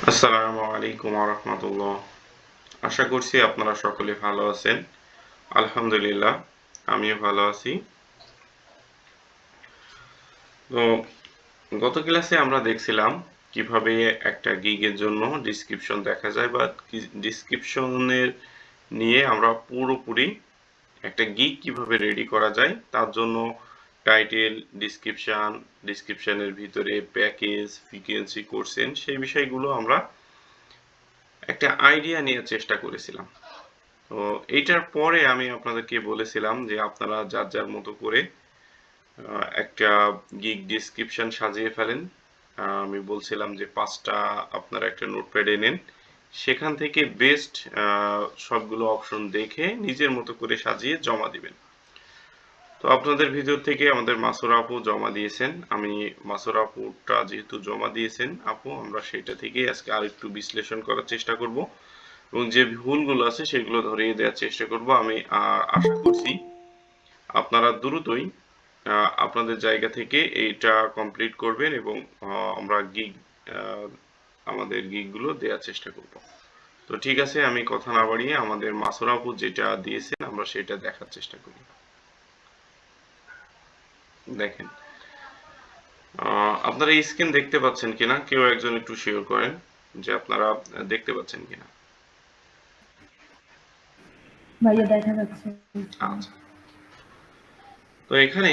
আসসালামু আলাইকুম ওয়া রাহমাতুল্লাহ। আশা করছি আপনারা সকলে ভালো আছেন। আলহামদুলিল্লাহ, আমিও ভালো আছি। তো গত ক্লাসে আমরা দেখছিলাম কিভাবে একটা গিগের জন্য ডেসক্রিপশন দেখা যায় বা ডেসক্রিপশনের নিয়ে আমরা পুরোপুরি একটা গিগ কিভাবে রেডি করা যায় তার জন্য টাইটেল, ডেসক্রিপশনের ভিতরে প্যাকেজ, ফ্রিকোয়েন্সি, কোর্সেন সেই বিষয়গুলো আমরা একটা আইডিয়া নিয়ে চেষ্টা করেছিলাম। তো এইটার পরে আমি আপনাদেরকে বলেছিলাম যে আপনারা যার যার মতো করে একটা গিগ ডেসক্রিপশন সাজিয়ে ফেলেন। আমি বলছিলাম যে 5টা আপনারা একটা নোটপ্যাডে নেন, সেখান থেকে বেস্ট সবগুলো অপশন দেখে নিজের মতো করে সাজিয়ে জমা দিবেন। তো আপনাদের ভিতর থেকে আমাদের মাসুর আপু জমা দিয়েছেন। আমি মাসুর আপুটা যেহেতু জমা দিয়েছেন আপু, আমরা সেটা থেকে আজকে আরেকটু বিশ্লেষণ করার চেষ্টা করব এবং যে ভুলগুলো আছে সেগুলো ধরিয়ে দেওয়ার চেষ্টা করব। আমি আশা করছি আপনারা দ্রুতই আপনাদের জায়গা থেকে এইটা কমপ্লিট করবেন এবং আমরা আমাদের গিগগুলো দেওয়ার চেষ্টা করব। তো ঠিক আছে, আমি কথা না বাড়িয়ে আমাদের মাসুর আপু যেটা দিয়েছেন আমরা সেটা দেখার চেষ্টা করি। দেখেন, আপনারা এই স্ক্রিন দেখতে পাচ্ছেন কিনা, কেউ একজন একটু শেয়ার করেন যে আপনারা দেখতে পাচ্ছেন কিনা। ভাইয়া দেখা যাচ্ছে। আচ্ছা, তো এখানে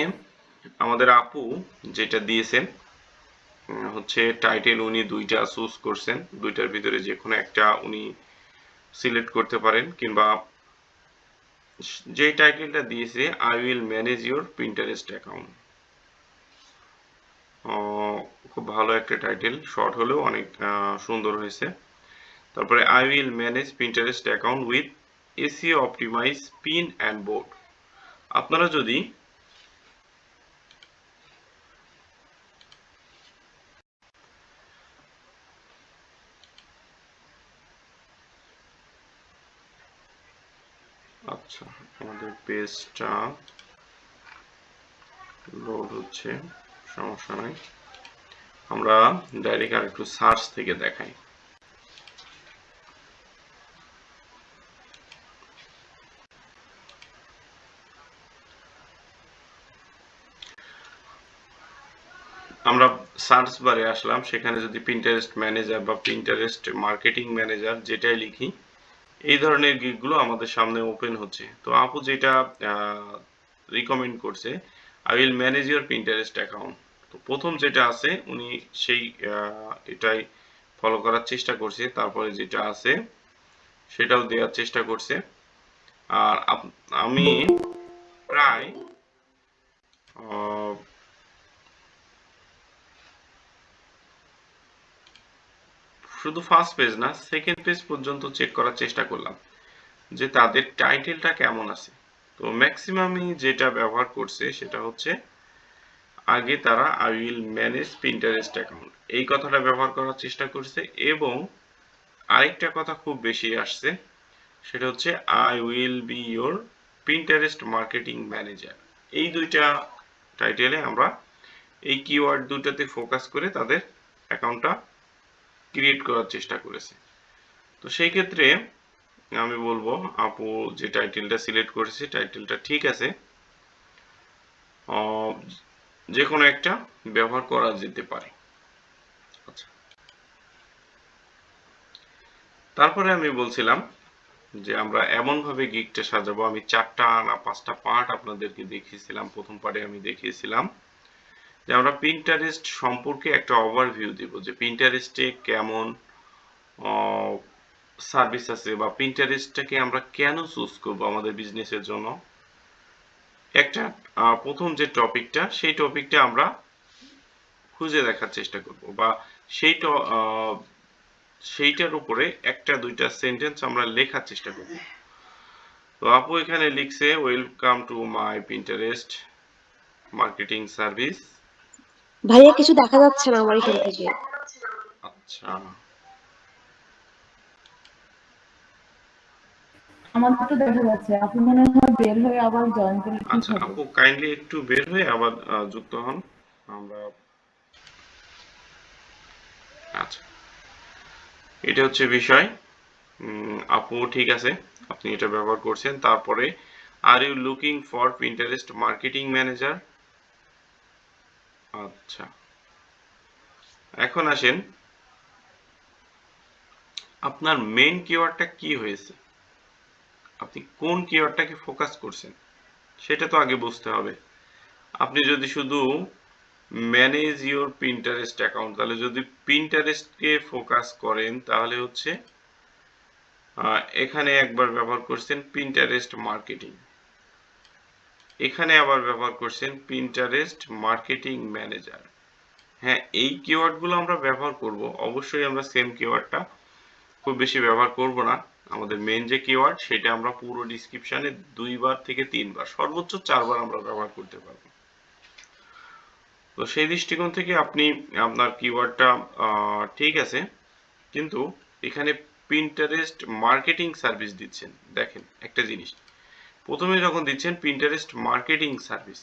আমাদের আপু যেটা দিয়েছেন হচ্ছে টাইটেল উনি দুইটা চুজ করছেন, দুইটার ভিতরে যে কোনো একটা উনি সিলেক্ট করতে পারেন, কিংবা যে টাইটেলটা দিয়েছে I will manage your Pinterest account, খুব ভালো একটা টাইটেল, শর্ট হলেও অনেক সুন্দর হয়েছে। তারপরে I will manage Pinterest account with SEO optimise pin and board. আপনারা যদি আচ্ছা, আমাদের পেজটা লোড হচ্ছে, সমস্যা নাই, আমরা ডাইরেক্ট আর একটু সার্চ থেকে দেখাই। আমরা সার্চ বারে আসলাম, সেখানে যদি পিন্টারেস্ট ম্যানেজার বা পিন্টারেস্ট মার্কেটিং ম্যানেজার যেটাই লিখি, এই ধরনের গিগগুলো আমাদের সামনে ওপেন হচ্ছে। তো আপু যেটা রিকমেন্ড করছে I will manage your Pinterest account, তো প্রথম যেটা আছে উনি সেই এটাই ফলো করার চেষ্টা করছে, তারপরে যেটা আছে সেটাও দেওয়ার চেষ্টা করছে। আর আমি প্রায় শুধু ফার্স্ট পেজ না, সেকেন্ড পেজ পর্যন্ত চেক করার চেষ্টা করলাম যে তাদের টাইটেলটা কেমন আছে। তো ম্যাক্সিমামই যেটা ব্যবহার করছে সেটা হচ্ছে আগে তারা I will manage Pinterest account এই কথাটা ব্যবহার করার চেষ্টা করছে, এবং আরেকটা কথা খুব বেশি আসছে, সেটা হচ্ছে I will B your Pinterest marketing manager. এই দুইটা টাইটেলে আমরা এই কিওয়ার্ড দুটাতে ফোকাস করে তাদের অ্যাকাউন্টটা ক্রিয়েট করার চেষ্টা করেছে। তো সেই ক্ষেত্রে আমি বলবো আপু যে টাইটেলটা সিলেক্ট করেছে টাইটেলটা ঠিক আছে, যে কোনো একটা ব্যবহার করা যেতে পারে। আচ্ছা, তারপরে আমি বলছিলাম যে আমরা এমনভাবে গিগটা সাজাবো, আমি 4টা না 5টা পার্ট আপনাদেরকে দেখিয়েছিলাম। প্রথম পার্টে আমি দেখিয়েছিলাম যে আমরা পিন্টারেস্ট সম্পর্কে একটা ওভারভিউ দেব, যে পিন্টারেস্টে কেমন সার্ভিস আছে বা পিন্টারেস্টটাকে আমরা কেন চুজ করব আমাদের বিজনেসের জন্য। একটা প্রথম যে টপিকটা সেই টপিকটা আমরা খুঁজে দেখার চেষ্টা করব, বা সেই সেইটার উপরে একটা দুইটা সেন্টেন্স আমরা লেখার চেষ্টা করব। তো আপু এখানে লিখছে welcome to my Pinterest marketing service. ভাইয়া কিছু দেখা যাচ্ছে না আমার এখান থেকে। আচ্ছা, আমাদের তো দেখা যাচ্ছে, আপনি মনে হয় বের হয়ে আবার জয়েন করলে ঠিক আচ্ছা হবে। আপু কাইন্ডলি একটু বের হয়ে আবার যুক্ত হন। আমরা আচ্ছা, এটা হচ্ছে বিষয়। আপু ঠিক আছে, আপনি এটা ব্যবহার করছেন। তারপরে are you looking for Pinterest marketing manager. আচ্ছা, এখন আসেন আপনার মেইন কিওয়ার্ডটা কি হয়েছে, আপনি কোন কিওয়ার্ডটাকে ফোকাস করছেন সেটা তো আগে বুঝতে হবে। আপনি যদি শুধু ম্যানেজ ইওর পিন্টারেস্ট অ্যাকাউন্ট, তাহলে যদি পিন্টারেস্টকে ফোকাস করেন তাহলে হচ্ছে এখানে একবার ব্যবহার করছেন পিন্টারেস্ট মার্কেটিং, এখানে আবার ব্যবহার করছেন পিন্টারেস্ট মার্কেটিং ম্যানেজার। হ্যাঁ, এই কিওয়ার্ডগুলো আমরা ব্যবহার করব, অবশ্যই আমরা সেম কিওয়ার্ডটা খুব বেশি ব্যবহার করব না। আমাদের মেন যে কিওয়ার্ড সেটা আমরা পুরো ডিসক্রিপশনে 2 বার থেকে 3 বার, সর্বোচ্চ 4 বার আমরা ব্যবহার করতে পারবো। তো সেই দৃষ্টিকোণ থেকে আপনি আপনার কিওয়ার্ডটা ঠিক আছে, কিন্তু এখানে পিন্টারেস্ট মার্কেটিং সার্ভিস দিচ্ছেন। দেখেন একটা জিনিস, প্রথমে যখন দিচ্ছেন পিন্টারেস্ট মার্কেটিং সার্ভিস,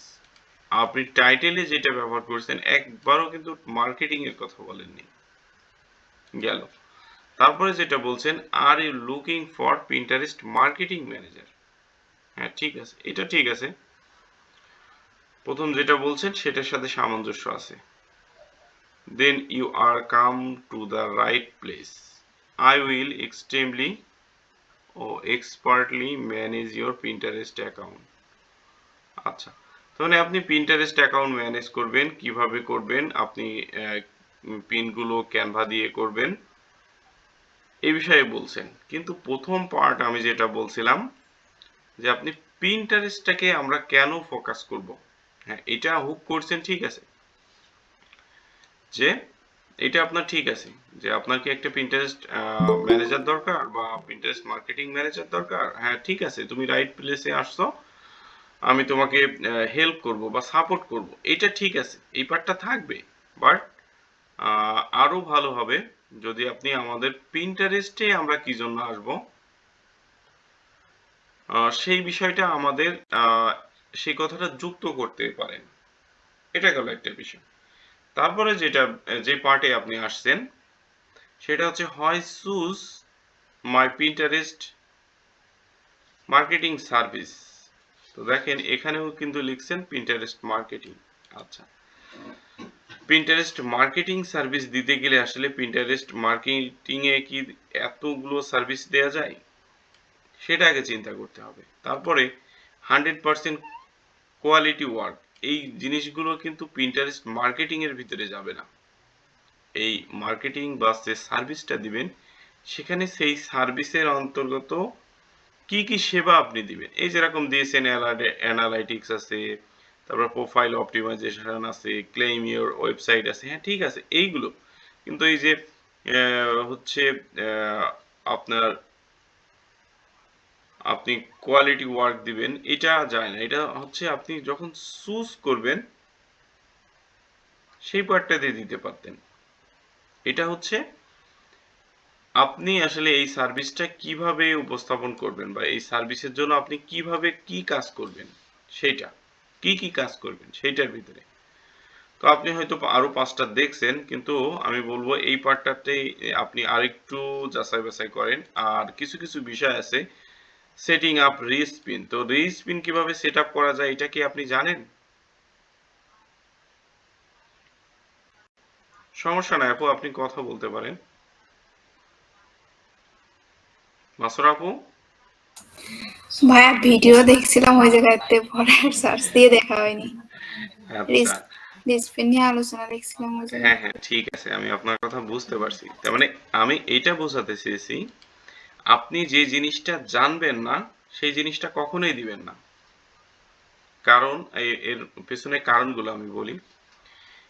আপনি টাইটেলে যেটা ব্যবহার করছেন একবারও কিন্তু মার্কেটিং এর কথা বলেননি, গেল। তারপরে যেটা বলছেন are you looking for Pinterest marketing manager, হ্যাঁ ঠিক আছে, এটা ঠিক আছে, প্রথম যেটা বলছেন সেটার সাথে সামঞ্জস্য আছে। Then you are come to the right place, I will extremely ও expertly manage your Pinterest account. আচ্ছা, তাহলে আপনি পিন্টারেস্ট অ্যাকাউন্ট ম্যানেজ করবেন, কিভাবে করবেন, আপনি পিনগুলো ক্যানভা দিয়ে করবেন, এই বিষয়ে বলছেন। কিন্তু প্রথম পার্ট আমি যেটা বলছিলাম যে আপনি পিন্টারেস্টটাকে আমরা কেন ফোকাস করব, হ্যাঁ এটা হুক করছেন ঠিক আছে, যে এটা আপনার ঠিক আছে যে আপনার কি একটা পিন্টারেস্ট ম্যানেজার দরকার বা পিন্টারেস্ট মার্কেটিং ম্যানেজার দরকার, হ্যাঁ ঠিক আছে, তুমি রাইট প্লেসে আসছো, আমি তোমাকে হেল্প করব বা সাপোর্ট করব, এটা ঠিক আছে, এই পার্টটা থাকবে। বাট আরো ভালো হবে যদি আপনি আমাদের পিন্টারেস্টে আমরা কি জন্য আসব সেই বিষয়টা আমাদের সেই কথাটা যুক্ত করতে পারেন, এটা গেল একটা বিষয়। তারপরে যেটা যে পার্টে আপনি আসছেন সেটা হচ্ছে হয় চুজ মাই পিন্টারেস্ট মার্কেটিং সার্ভিস। তো দেখেন এখানেও কিন্তু লিখছেন পিন্টারেস্ট মার্কেটিং। আচ্ছা, পিন্টারেস্ট মার্কেটিং সার্ভিস দিতে গেলে আসলে পিন্টারেস্ট মার্কেটিং এ কি এতগুলো সার্ভিস দেয়া যায় সেটা আগে চিন্তা করতে হবে। তারপরে 100% কোয়ালিটি ওয়ার্ক, এই জিনিসগুলো কিন্তু পিন্টারেস্ট মার্কেটিং এর ভিতরে যাবে না। এই মার্কেটিং বা যে সার্ভিসটা দিবেন সেখানে সেই সার্ভিসের অন্তর্গত কি কি সেবা আপনি দিবেন, এই যেরকম দিয়েছেন অ্যানালাইটিক্স আছে, তারপর প্রোফাইল অপটিমাইজেশন আছে, ক্লেম ইওর ওয়েবসাইট আছে, হ্যাঁ ঠিক আছে এইগুলো, কিন্তু এই যে হচ্ছে আপনার আপনি কোয়ালিটি ওয়ার্ক দিবেন এটা যায় না, এটা হচ্ছে আপনি যখন চুজ করবেন সেই পার্টটা দিয়ে দিতে পারতেন। এটা হচ্ছে আপনি আসলে এই সার্ভিসটা কিভাবে উপস্থাপন করবেন বা এই সার্ভিসের জন্য আপনি কিভাবে কি কাজ করবেন, সেইটা কি কি কাজ করবেন সেইটার ভিতরে। তো আপনি হয়তো আরো 5টা দেখছেন, কিন্তু আমি বলবো এই পার্টটাতে আপনি আরেকটু যাচাই বাছাই করেন। আর কিছু কিছু বিষয় আছে, সেটিং আপ রিস্পিন, তো রিস্পিন কিভাবে সেট আপ করা যায় এটা কি আপনি জানেন? সমস্যা নাই আপু, আপনি কথা বলতে পারেন। মাসুর আপু, ভাইয়া ভিডিও দেখছিলাম ওই জায়গাতে, পরে আর সার্চ দিয়ে দেখা হয়নি। আচ্ছা রিস্পিন নিয়ে আলোচনা দেখছিলাম ওই হ্যাঁ জায়গায়। হ্যাঁ ঠিক আছে, আমি আপনার কথা বুঝতে পারছি। তার মানে আমি এইটা বোঝাতে চেয়েছি আপনি যে জিনিসটা জানবেন না সেই জিনিসটা কখনোই দিবেন না। কারণ এর পেছনে কারণগুলো আমি বলি।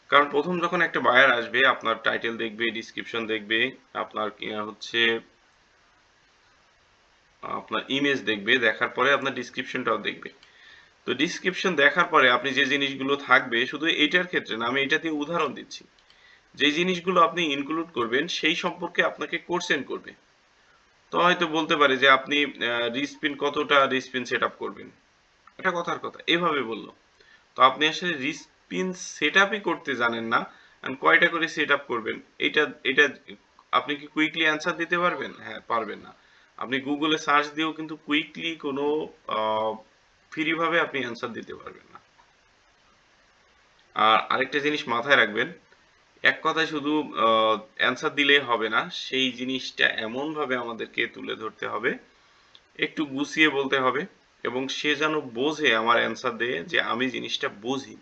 কারণ প্রথম যখন একটা বায়ার আসবে আপনার টাইটেল দেখবে, ডিসক্রিপশন দেখবে, আপনার হচ্ছে আপনার ইমেজ দেখবে, দেখার পরে আপনার ডিসক্রিপশনটাও দেখবে। তো ডিসক্রিপশন দেখার পরে আপনি যে জিনিসগুলো থাকবে, শুধু এইটার ক্ষেত্রে না, আমি এটা দিয়ে উদাহরণ দিচ্ছি, যে জিনিসগুলো আপনি ইনক্লুড করবেন সেই সম্পর্কে আপনাকে কোশ্চেন করবে। তো হয়তো বলতে পারে যে আপনি রিস্পিন কতটা রিস্পিন সেট আপ করবেন, এটা কথার কথা এভাবে বললো। তো আপনি আসলে রিস্পিন সেট আপই করতে জানেন না, কয়টা করে সেট আপ করবেন এটা এটা আপনি কি কুইকলি অ্যান্সার দিতে পারবেন? হ্যাঁ, পারবেন না। আপনি গুগলে সার্চ দিয়েও কিন্তু কুইকলি কোনো ফ্রি ভাবে আপনি অ্যান্সার দিতে পারবেন না। আর আরেকটা জিনিস মাথায় রাখবেন, এক কথায় শুধু অ্যান্সার দিলেই হবে না, সেই জিনিসটা এমনভাবে আমাদেরকে তুলে ধরতে হবে, একটু গুছিয়ে বলতে হবে, এবং সে যেন বোঝে আমার অ্যান্সার দিয়ে যে আমি জিনিসটা বুঝি,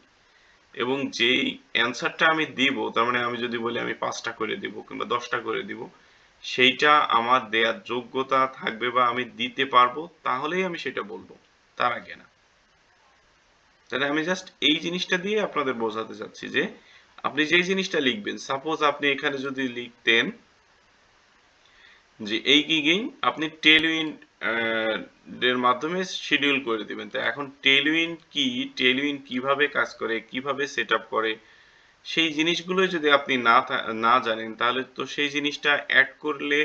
এবং যেই অ্যান্সারটা আমি দিব, তার মানে আমি যদি বলি আমি 5টা করে দিব কিংবা 10টা করে দিব, সেইটা আমার দেয়ার যোগ্যতা থাকবে বা আমি দিতে পারবো, তাহলেই আমি সেটা বলবো, তার আগে না। তাহলে আমি জাস্ট এই জিনিসটা দিয়ে আপনাদের বোঝাতে চাচ্ছি যে আপনি যেই জিনিসটা লিখবেন, সাপোজ আপনি এখানে যদি লিখতেন যে এই গিগিং আপনি টেলউইন এর মাধ্যমে শিডিউল করে দিবেন। তো এখন টেলউইন কি, টেলউইন কিভাবে কাজ করে, কিভাবে সেট আপ করে, সেই জিনিসগুলো যদি আপনি না জানেন, তাহলে তো সেই জিনিসটা অ্যাড করলে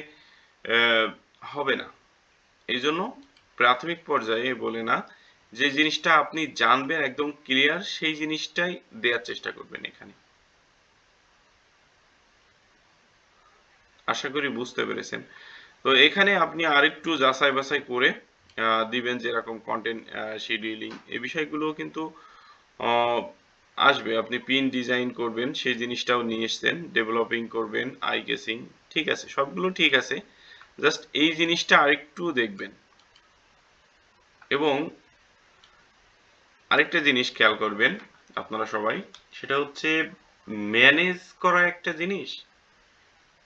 হবে না। এই জন্য প্রাথমিক পর্যায়ে বলে না, যে জিনিসটা আপনি জানবেন একদম ক্লিয়ার, সেই জিনিসটাই দেওয়ার চেষ্টা করবেন এখানে। আশা করি বুঝতে পেরেছেন। তো এখানে আপনি আরেকটু যাচাই বাছাই করে দিবেন, যেরকম কন্টেন্ট শিডিউলিং এই বিষয়গুলো কিন্তু আসবে। আপনি পিন ডিজাইন করবেন, সেই জিনিসটাও নিয়ে এসছেন, ডেভেলপিং করবেন, আই গেসিং, ঠিক আছে, সবগুলো ঠিক আছে, জাস্ট এই জিনিসটা আরেকটু দেখবেন। এবং আরেকটা জিনিস খেয়াল করবেন আপনারা সবাই, সেটা হচ্ছে ম্যানেজ করা একটা জিনিস,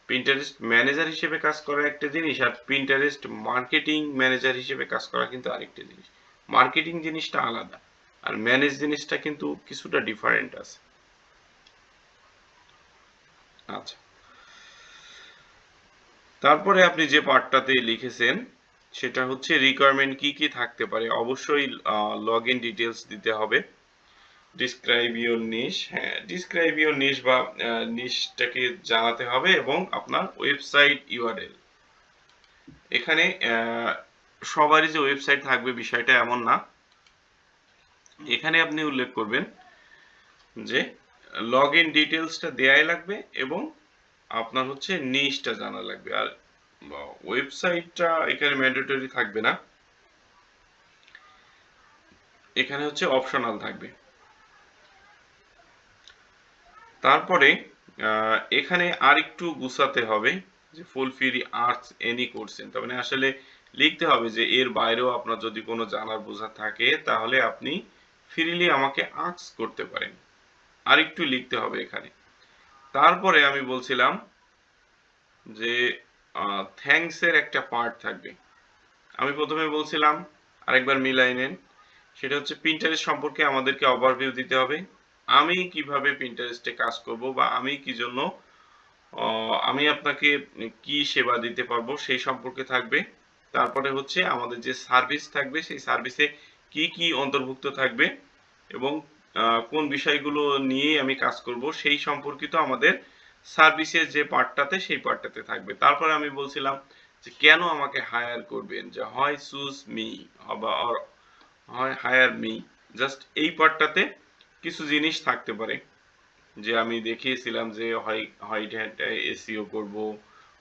পিন্টারেস্ট ম্যানেজার হিসেবে কাজ করা একটা জিনিস, আর পিন্টারেস্ট মার্কেটিং ম্যানেজার হিসেবে কাজ করা কিন্তু আরেকটা জিনিস। মার্কেটিং জিনিসটা আলাদা, আর ম্যানেজ জিনিসটা কিন্তু কিছুটা ডিফারেন্ট আছে। আচ্ছা, তারপরে আপনি যে পার্টটাতে লিখেছেন সেটা হচ্ছে রিকোয়ারমেন্ট কি কি থাকতে পারে। অবশ্যই লগ ইন ডিটেলস দিতে হবে, ডিসক্রাইব ইউর নিশ, হ্যাঁ ডিসক্রাইব ইউর নিশ বা নিশটাকে জানাতে হবে, এবং আপনার ওয়েবসাইট ইউআরএল। এখানে সবারই যে ওয়েবসাইট থাকবে বিষয়টা এমন না, এখানে আপনি উল্লেখ করবেন যে লগ ইন ডিটেলসটা দেয়াই লাগবে এবং আপনার হচ্ছে নিশটা জানা লাগবে। আর ওয়েবসাইটটা এখানে ম্যান্ডেটরি থাকবে না, এখানে হচ্ছে অপশনাল থাকবে। তারপরে এখানে আরেকটু গুছাতে হবে যে ফুল ফ্রি আর্টস এনি করছেন, তার মানে আসলে লিখতে হবে যে এর বাইরেও আপনার যদি কোনো জানার বোঝার থাকে তাহলে আপনি ফ্রিলি আমাকে আস্ক করতে পারেন, আরেকটু লিখতে হবে এখানে। তারপরে আমি বলছিলাম যে থ্যাঙ্কস এর একটা পার্ট থাকবে। আমি প্রথমে বলছিলাম, আরেকবার মিলাই নেন, সেটা হচ্ছে পিন্টারেস্ট সম্পর্কে আমাদেরকে ওভারভিউ দিতে হবে, আমি কিভাবে পিন্টারেস্টে কাজ করব বা আমি কি জন্য আমি আপনাকে কি সেবা দিতে পারবো সেই সম্পর্কে থাকবে। তারপরে হচ্ছে আমাদের যে সার্ভিস থাকবে, সেই সার্ভিসে কি কি অন্তর্ভুক্ত থাকবে এবং কোন বিষয়গুলো নিয়ে আমি কাজ করব সেই সম্পর্কিত আমাদের সার্ভিসের যে পার্টটাতে, সেই পার্টটাতে থাকবে। তারপরে আমি বলছিলাম যে কেন আমাকে হায়ার করবেন, যে হয় চুজ মি বা হয় হায়ার মি, জাস্ট এই পার্টটাতে কিছু জিনিস থাকতে পারে, যে আমি দেখিয়েছিলাম যে হোয়াইট হ্যাট এসইও করব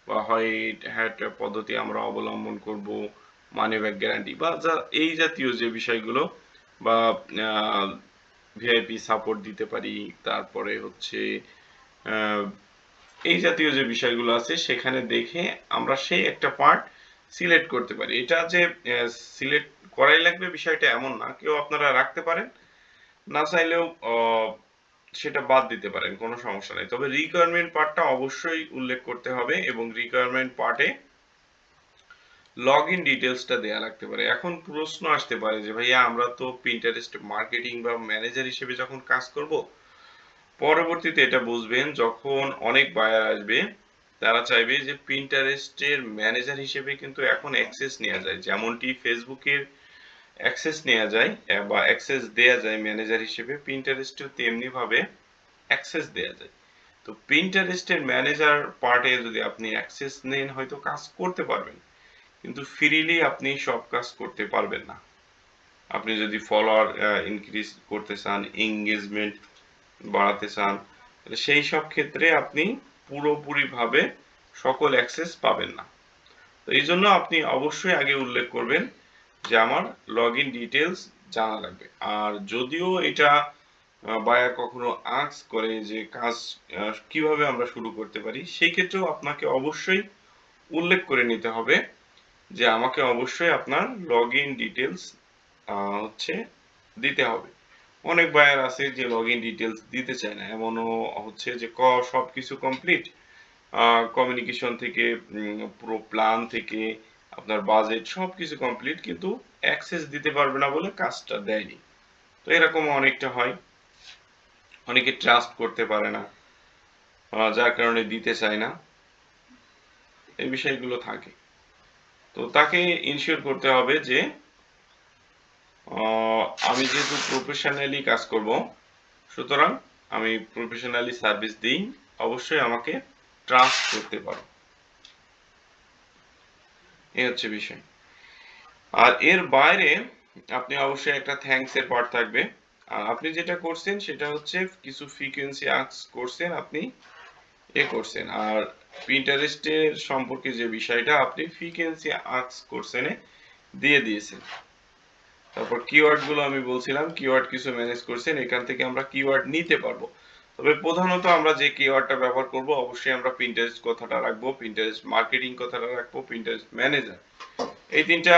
বা হোয়াইট হ্যাট পদ্ধতি আমরা অবলম্বন করব, মানি ব্যাক গ্যারান্টি বা এই জাতীয় যে বিষয়গুলো, বা ভিআইপি সাপোর্ট দিতে পারি, তারপরে হচ্ছে এই জাতীয় যে বিষয়গুলো আছে সেখানে দেখে আমরা সেই একটা পার্ট সিলেক্ট করতে পারি। এটা যে সিলেক্ট করাই লাগবে বিষয়টা এমন না, কেউ আপনারা রাখতে পারেন, না চাইলেও সেটা বাদ দিতে পারেন, কোনো সমস্যা নাই। তবে রিকোয়ারমেন্ট পার্টটা অবশ্যই উল্লেখ করতে হবে এবং রিকোয়ারমেন্ট পার্টে লগ ইন ডিটেলসটা দেয়া লাগতে পারে। এখন প্রশ্ন আসতে পারে যে ভাইয়া আমরা তো পিন্টারেস্ট মার্কেটিং বা ম্যানেজার হিসেবে যখন কাজ করব, পরবর্তীতে এটা বুঝবেন যখন অনেক বায়ার আসবে তারা চাইবে যে পিন্টারেস্টের ম্যানেজার হিসেবে কিন্তু এখন অ্যাক্সেস নেওয়া যায়, যেমনটি ফেসবুকের অ্যাক্সেস নেওয়া যায় বা অ্যাক্সেস দেয়া যায় ম্যানেজার হিসেবে, পিন্টারেস্টেও তেমনি ভাবে অ্যাক্সেস দেয়া যায়। তো পিন্টারেস্টের ম্যানেজার পার্টে যদি আপনি অ্যাক্সেস নেন হয়তো কাজ করতে পারবেন, কিন্তু ফ্রিলি আপনি সব কাজ করতে পারবেন না। আপনি যদি ফলোয়ার ইনক্রিজ করতে চান, এঙ্গেজমেন্ট বাড়াতে চান, সেই সব ক্ষেত্রে আপনি পুরোপুরি ভাবে সকল অ্যাক্সেস পাবেন না। তো এই জন্য আপনি অবশ্যই আগে উল্লেখ করবেন যে আমার লগ ইন ডিটেলস জানা লাগবে। আর যদিও এটা বায়ার কখনো আস্ক করে যে কাজ কিভাবে আমরা শুরু করতে পারি, সেই ক্ষেত্রেও আপনাকে অবশ্যই উল্লেখ করে নিতে হবে যে আমাকে অবশ্যই আপনার লগ ইন ডিটেলস হচ্ছে দিতে হবে। অনেক বায়ার আছে যে লগ ইন ডিটেলস দিতে চায় না, এমনও হচ্ছে যে সবকিছু কমপ্লিট, কমিউনিকেশন থেকে পুরো প্ল্যান থেকে আপনার বাজেট সবকিছু কমপ্লিট, কিন্তু অ্যাক্সেস দিতে পারবে না বলে কাজটা দেয়নি। তো এরকম অনেকটা হয়, অনেকে ট্রাস্ট করতে পারে না, যার কারণে দিতে চায় না, এই বিষয়গুলো থাকে। তো তাকে ইনশিওর করতে হবে যে আমি যেহেতু প্রফেশনালি কাজ করব, সুতরাং আমি প্রফেশনালি সার্ভিস দিই, অবশ্যই আমাকে ট্রাস্ট করতে পারো, এই হচ্ছে বিষয়। আর এর বাইরে আপনি অবশ্যই একটা থ্যাঙ্কস এর পার্ট থাকবে। আর আপনি যেটা করছেন সেটা হচ্ছে কিছু ফ্রিকোয়েন্সি আস্ক করছেন, আপনি করছেন। আর পিন্টারেস্টের সম্পর্কে যে বিষয়টা আপনি ফ্রিকোয়েন্সি আস্ক করছেন দিয়ে দিয়েছেন। তারপর কিওয়ার্ড গুলো আমি বলছিলাম, কিওয়ার্ড কিছু ম্যানেজ করছেন, এখান থেকে আমরা কিওয়ার্ড নিতে পারবো। তবে প্রধানত আমরা যে কিওয়ার্ডটা ব্যবহার করব, অবশ্যই আমরা পিন্টারেস্ট কথাটা রাখবো, পিন্টারেস্ট মার্কেটিং কথাটা রাখবো, পিন্টারেস্ট ম্যানেজার, এই তিনটা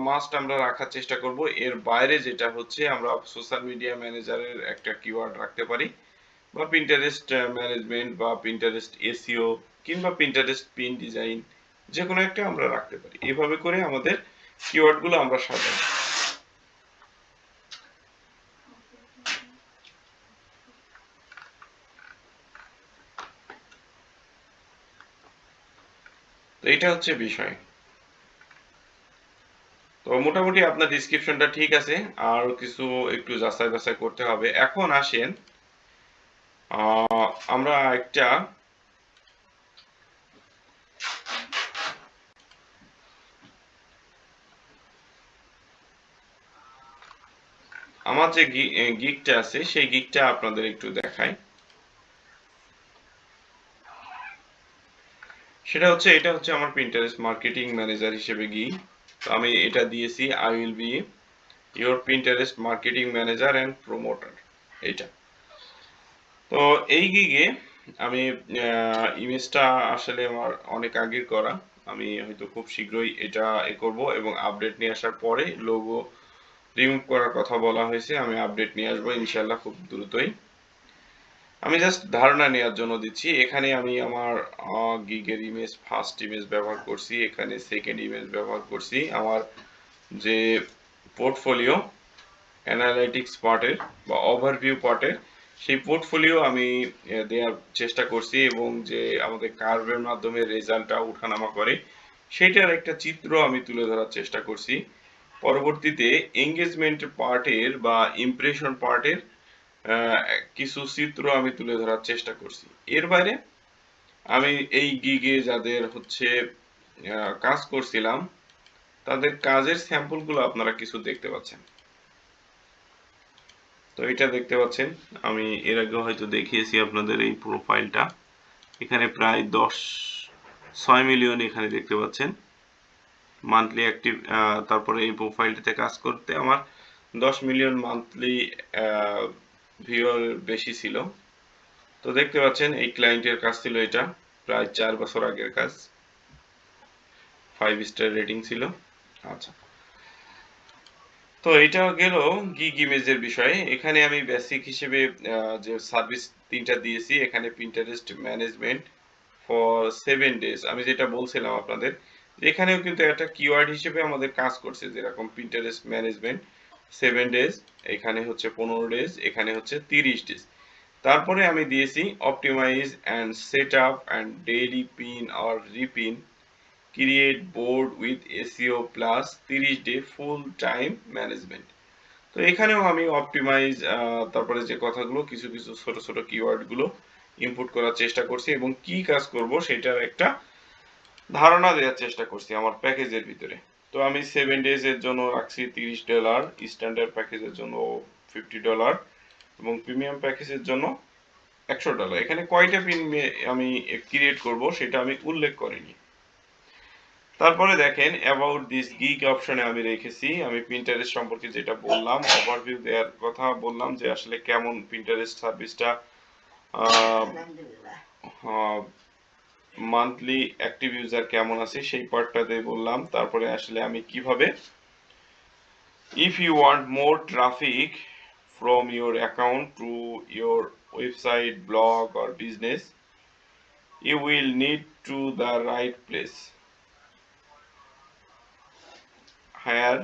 মাস্ট আমরা রাখার চেষ্টা করব। এর বাইরে যেটা হচ্ছে আমরা সোশ্যাল মিডিয়া ম্যানেজারের একটা কিওয়ার্ড রাখতে পারি, বা পিন্টারেস্ট ম্যানেজমেন্ট, বা পিন্টারেস্ট এসইও, কিংবা পিন্টারেস্ট পিন ডিজাইন, যে কোনো একটা আমরা রাখতে পারি। এভাবে করে আমাদের কিওয়ার্ড গুলো আমরা সাজাই। তো এটা হচ্ছে বিষয়। তো মোটামুটি আপনার ডিসক্রিপশনটা ঠিক আছে, আর কিছু একটু যাচাই বাছাই করতে হবে। এখন আসেন আমরা একটা আমার যে গিগটা আছে সেই গিগটা আপনাদের একটু দেখাই। সেটা হচ্ছে, এটা হচ্ছে আমার পিন্টারেস্ট মার্কেটিং ম্যানেজার হিসেবে গিগ। তো আমি এটা দিয়েছি, I will be your Pinterest marketing manager and promoter, এটা। তো এই গিগে আমি ইমেজটা আসলে আমার অনেক আগের করা, আমি হয়তো খুব শীঘ্রই এটা করব, এবং আপডেট নিয়ে আসার পরে লোগো রিমুভ করার কথা বলা হয়েছে, আমি আপডেট নিয়ে আসবো ইনশাল্লাহ খুব দ্রুতই। আমি জাস্ট ধারণা নেওয়ার জন্য দিচ্ছি। এখানে আমি আমার গিগের ইমেজ, ফার্স্ট ইমেজ ব্যবহার করছি, এখানে সেকেন্ড ইমেজ ব্যবহার করছি, আমার যে পোর্টফোলিও অ্যানালাইটিক্স পার্টের বা ওভারভিউ পার্টের সেই পোর্টফোলিও আমি দেওয়ার চেষ্টা করছি, এবং যে আমাদের কার্ভের মাধ্যমে রেজাল্টটা উঠানামা করে সেইটার একটা চিত্র আমি তুলে ধরার চেষ্টা করছি। পরবর্তীতে এঙ্গেজমেন্ট পার্টের বা ইমপ্রেশন পার্টের কিছু চিত্র আমি তুলে ধরার চেষ্টা করছি। এর বাইরে আমি এই গিগে যাদের হচ্ছে কাজ করছিলাম তাদের কাজের স্যাম্পলগুলো আপনারা কিছু দেখতে পাচ্ছেন। তো এটা দেখতে পাচ্ছেন, আমি এর আগে হয়তো দেখিয়েছি আপনাদের এই প্রোফাইলটা। এখানে প্রায় 6 মিলিয়ন এখানে দেখতে পাচ্ছেন মান্থলি অ্যাক্টিভ। তারপরে এই প্রোফাইলটাতে কাজ করতে আমার 10 মিলিয়ন মান্থলি ভিউয়ার বেশি ছিল। তো দেখতে পাচ্ছেন এই ক্লায়েন্টের কাজ ছিল, এটা প্রায় 4 বছর আগের কাজ, 5 স্টার রেটিং ছিল। আচ্ছা, তো এটা গেল গিগ ইমেজের বিষয়ে। এখানে আমি বেসিক হিসেবে যে সার্ভিস তিনটা দিয়েছি, এখানে পিন্টারেস্ট ম্যানেজমেন্ট ফর 7 ডেজ, আমি যেটা বলছিলাম আপনাদের, এখানেও কিন্তু একটা কিওয়ার্ড হিসেবে আমাদের কাজ করছে, যেরকম পিন্টারেস্ট ম্যানেজমেন্ট 7 ডেজ, এখানে হচ্ছে 15 ডেজ, এখানে হচ্ছে 30 ডেজ। তারপরে আমি দিয়েছি optimise and set up and daily pin or repin, create board with SEO plus 30 day full time management. তো এখানেও আমি অপটিমাইজ, তারপরে যে কথাগুলো কিছু কিছু ছোট ছোট কিওয়ার্ড গুলো ইনপুট করার চেষ্টা করছি, এবং কি কাজ করব সেটার একটা ধারণা দেওয়ার চেষ্টা করছি আমার প্যাকেজের ভিতরে। তো আমি 7 ডেজ এর জন্য রাখছি $30, স্ট্যান্ডার্ড প্যাকেজের জন্য $50, এবং প্রিমিয়াম প্যাকেজের জন্য $100 এখানে কয়টা পিন আমি ক্রিয়েট করব সেটা আমি উল্লেখ করিনি। তারপরে দেখেন অ্যাবাউট দিস গিগ অপশনে আমি রেখেছি, আমি পিন্টারেস্ট সম্পর্কে যেটা বললাম, ওভারভিউ দেওয়ার কথা বললাম যে আসলে কেমন পিন্টারেস্ট সার্ভিসটা, মান্থলি অ্যাক্টিভ ইউজার কেমন আছে সেই পার্টটাতে বললাম। তারপরে আসলে আমি কিভাবে if you want more traffic from your account to your website, blog or business, you will need to the right place, hire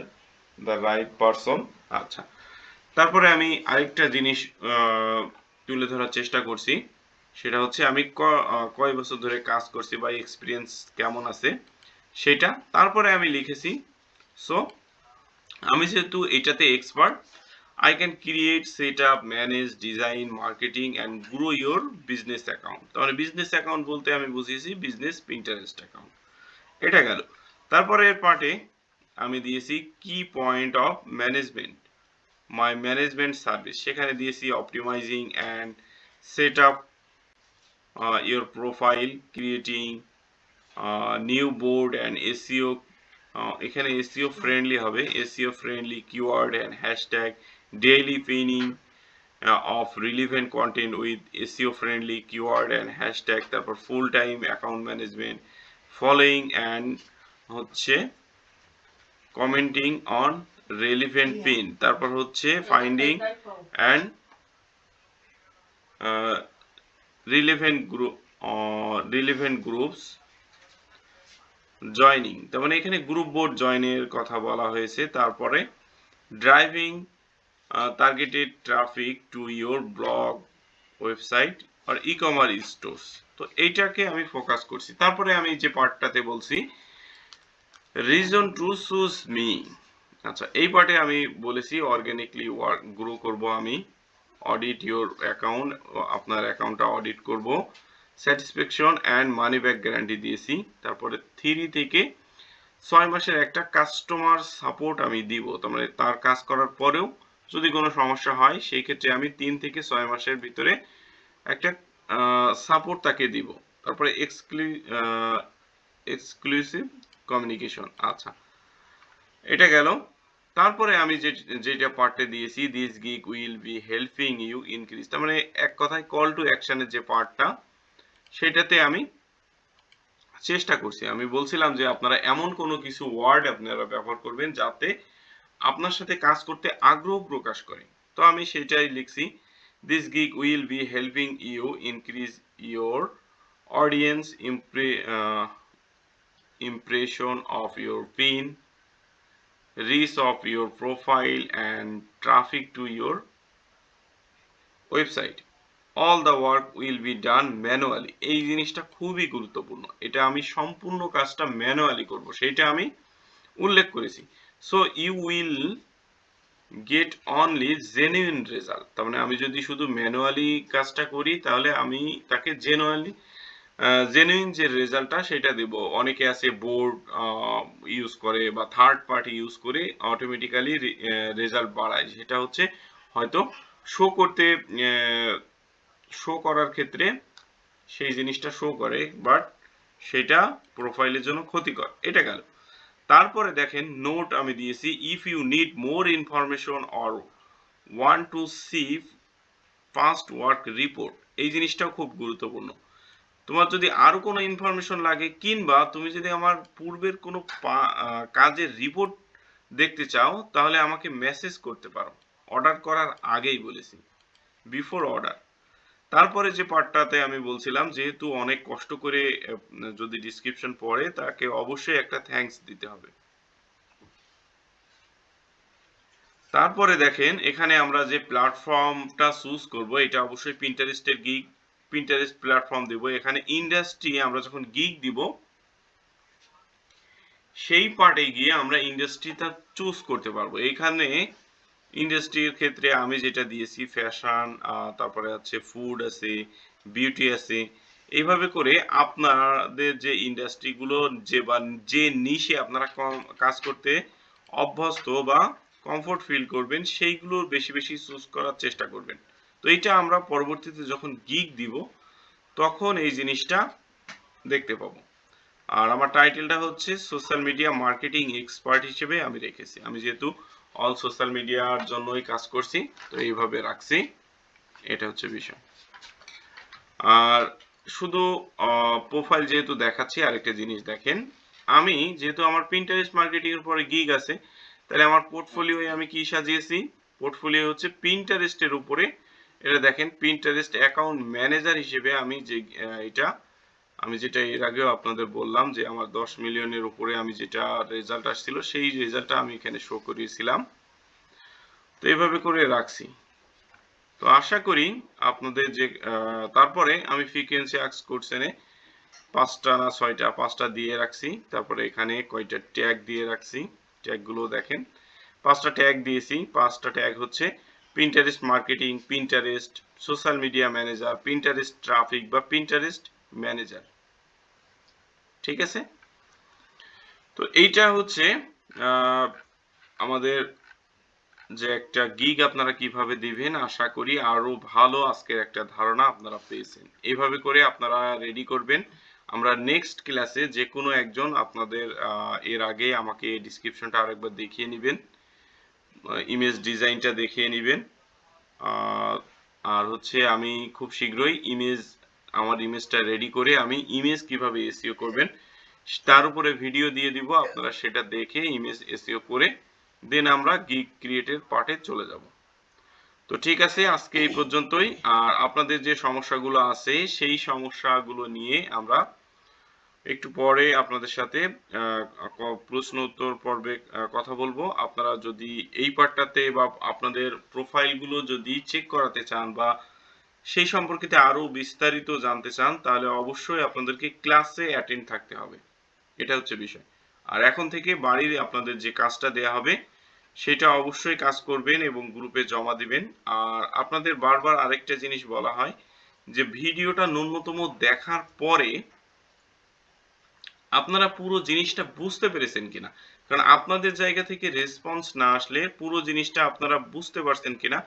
the right person। আচ্ছা, তারপরে আমি আরেকটা জিনিস তুলে ধরার চেষ্টা করছি, সেটা হচ্ছে আমি কয় বছর ধরে কাজ করছি বা এক্সপিরিয়েন্স কেমন আছে সেটা। তারপরে আমি লিখেছি সো আমি যেহেতু এটাতে expert, I can create, set up, manage, design, marketing and grow your business account। তাহলে বিজনেস অ্যাকাউন্ট বলতে আমি বুঝিয়েছি বিজনেস পিন্টারেস্ট অ্যাকাউন্ট। এটা গেল। তারপরে এর পার্টে আমি দিয়েছি কি point of management, my management service. সেখানে দিয়েছি optimising and set up your profile, creating new board and SEO। এখানে SEO ফ্রেন্ডলি হবে, SEO friendly keyword and hashtag, daily pinning of relevant content with SEO friendly keyword and hashtag। তারপর full time account management, following and হচ্ছে commenting on relevant pin. তারপর হচ্ছে finding and relevant groups joining, তার মানে এখানে group board জয়েনের কথা বলা হয়েছে। তারপরে driving targeted traffic to your blog, website আর ই কমার্স স্টোর্স। তো এইটাকে আমি ফোকাস করছি। তারপরে আমি যে পার্টটাতে বলছি রিজন টু চুজ মি। আচ্ছা, এই পার্টে আমি বলেছি অর্গানিকলি গ্রো করব আমি, অডিট ইউর অ্যাকাউন্ট, আপনার অ্যাকাউন্টটা অডিট করব, satisfaction and money back guarantee দিয়েছি। তারপরে 3 থেকে 6 মাসের একটা কাস্টমার সাপোর্ট আমি দিব, তার মানে তার কাজ করার পরেও যদি কোনো সমস্যা হয় সেই ক্ষেত্রে আমি 3 থেকে 6 মাসের ভিতরে একটা সাপোর্ট তাকে দিব। তারপরে এক্সক্লুসিভ কমিউনিকেশন। আচ্ছা, এটা গেল। তারপরে আমি যেটা পার্টে দিয়েছি this gig will be helping you increase, তার মানে এক কথায় কল টু অ্যাকশনের যে পার্টটা সেটাতে আমি চেষ্টা করছি, আমি বলছিলাম যে আপনারা এমন কোনো কিছু ওয়ার্ড আপনারা ব্যবহার করবেন যাতে আপনার সাথে কাজ করতে আগ্রহ প্রকাশ করে। তো আমি সেটাই লিখছি, this gig will be helping you increase your audience, impression of your pin, reach of your profile and traffic to your website, all the work will be done manually। এই জিনিসটা খুবই গুরুত্বপূর্ণ, এটা আমি সম্পূর্ণ কাজটা ম্যানুয়ালি করব সেটা আমি উল্লেখ করেছি। So you will get only genuine result, তার মানে আমি যদি শুধু ম্যানুয়ালি কাজটা করি তাহলে আমি তাকে জেনুইন যে রেজাল্টটা সেটা দেব। অনেকে আছে বোর্ড ইউজ করে বা থার্ড পার্টি ইউজ করে অটোমেটিক্যালি রেজাল্ট বাড়ায়, সেটা হচ্ছে হয়তো শো করার ক্ষেত্রে সেই জিনিসটা শো করে, বাট সেটা প্রোফাইলের জন্য ক্ষতিকর। এটা গেল। তারপরে দেখেন নোট আমি দিয়েছি, if you need more information or want to see fast work report, এই জিনিসটাও খুব গুরুত্বপূর্ণ। তোমার যদি আরো কোনো ইনফরমেশন লাগে কিংবা তুমি যদি আমার পূর্বের কোনো কাজের রিপোর্ট দেখতে চাও তাহলে আমাকে মেসেজ করতে পারো, অর্ডার করার আগেই বলেছি, বিফোর অর্ডার। তারপরে যে পার্টটাতে আমি বলছিলাম যেহেতু অনেক কষ্ট করে যদি ডিসক্রিপশন পড়ে তাকে অবশ্যই একটা থ্যাঙ্কস দিতে হবে। তারপরে দেখেন এখানে আমরা যে প্ল্যাটফর্মটা চুজ করব এটা অবশ্যই পিন্টারেস্টের গিগ, পিন্টারেস্ট প্ল্যাটফর্ম দেব। এখানে ইন্ডাস্ট্রি আমরা যখন গিগ দিব সেই পার্টে গিয়ে আমরা ইন্ডাস্ট্রিটা চুজ করতে পারবো। এখানে ইন্ডাস্ট্রির ক্ষেত্রে আমি যেটা দিয়েছি ফ্যাশন, তারপরে আছে ফুড আছে, বিউটি আছে, এইভাবে করে আপনাদের যে ইন্ডাস্ট্রিগুলো যে নিশে আপনারা কাজ করতে অভ্যস্ত বা কমফোর্ট ফিল করবেন সেইগুলো বেশি বেশি চুজ করার চেষ্টা করবেন। তো এটা আমরা পরবর্তীতে যখন গিগ দিব তখন এই জিনিসটা দেখতে পাবো। আর আমার টাইটেলটা হচ্ছে সোশ্যাল মিডিয়া মার্কেটিং এক্সপার্ট হিসেবে আমি রেখেছি। আমি যেহেতু অল সোশ্যাল মিডিয়ার জন্যই কাজ করছি, তো এইভাবে রাখছি। এটা হচ্ছে বিষয়। আর শুধু প্রোফাইল যেহেতু দেখাচ্ছি, আরেকটা জিনিস দেখেন, আমি যেহেতু আমার পিন্টারেস্ট মার্কেটিং এর পরে গিগ আছে, তাহলে আমার পোর্টফোলিওয়ে আমি কি সাজিয়েছি? পোর্টফোলিও হচ্ছে পিন্টারেস্টের উপরে। এটা দেখেন, পিন্টারেস্ট অ্যাকাউন্ট ম্যানেজার হিসেবে আমি যে আমি যেটা এর আগেও আপনাদের বললাম যে আমার 10 মিলিয়নের উপরে আমি যেটা রেজাল্ট আসছিল, সেই রেজাল্টটা আমি এখানে শো করিয়েছিলাম। তো এইভাবে করে রাখছি। তো আশা করি আপনাদের যে তারপরে আমি ফ্রিকোয়েন্সি আস্ক কোশ্চেনে 5টা না 6টা, 5টা দিয়ে রাখছি। তারপরে এখানে কয়টা ট্যাগ দিয়ে রাখছি, ট্যাগগুলো দেখেন। 5টা ট্যাগ দিয়েছি। 5টা ট্যাগ হচ্ছে Pinterest marketing, Pinterest social media manager, Pinterest traffic বা পিন্টারেস্ট ম্যানেজার। ঠিক আছে? তো এইটা হচ্ছে আমাদের যে একটা গিগ আপনারা কিভাবে দিবেন। আশা করি আরো ভালো আজকের একটা ধারণা আপনারা পেয়েছেন। এইভাবে করে আপনারা রেডি করবেন। আমরা নেক্সট ক্লাসে যে কোনো একজন আপনাদের এর আগে আমাকে ডিসক্রিপশনটা আরেকবার দেখিয়ে নেবেন, ইমেজ ডিজাইনটা দেখিয়ে নেবেন। আর হচ্ছে আমি খুব শীঘ্রই আমার ইমেজটা রেডি করে আমি ইমেজ কিভাবে এসইও করবেন তার উপরে ভিডিও দিয়ে দিব। আপনারা সেটা দেখে ইমেজ এসইও করে দেন আমরা গিগ ক্রিয়েটের পার্টে চলে যাব। তো ঠিক আছে, আজকে এই পর্যন্তই। আর আপনাদের যে সমস্যাগুলো আছে সেই সমস্যাগুলো নিয়ে আমরা একটু পরে আপনাদের সাথে প্রশ্ন উত্তর পর্বে কথা বলবো। আপনারা যদি এই পার্টটাতে বা আপনাদের প্রোফাইলগুলো যদি চেক করাতে চান বা সেই সম্পর্কিত আরো বিস্তারিত জানতে চান, তাহলে অবশ্যই আপনাদেরকে ক্লাসে অ্যাটেন্ড থাকতে হবে। এটা হচ্ছে বিষয়। আর এখন থেকে বাড়ির আপনাদের যে কাজটা দেয়া হবে সেটা অবশ্যই কাজ করবেন এবং গ্রুপে জমা দিবেন। আর আপনাদের বারবার আরেকটা জিনিস বলা হয় যে ভিডিওটা ন্যূনতম দেখার পরে আপনারা পুরো জিনিসটা বুঝতে পেরেছেন কিনা, কারণ আপনাদের জায়গা থেকে রেসপন্স না আসলে পুরো জিনিসটা আপনারা বুঝতে পারছেন কিনা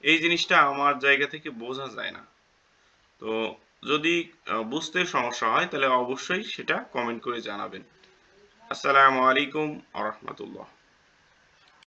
এই জিনিসটা আমার জায়গা থেকে বোঝা যায় না। তো যদি বুঝতে সমস্যা হয় তাহলে অবশ্যই সেটা কমেন্ট করে জানাবেন। আসসালামু আলাইকুম ওয়া রাহমাতুল্লাহ।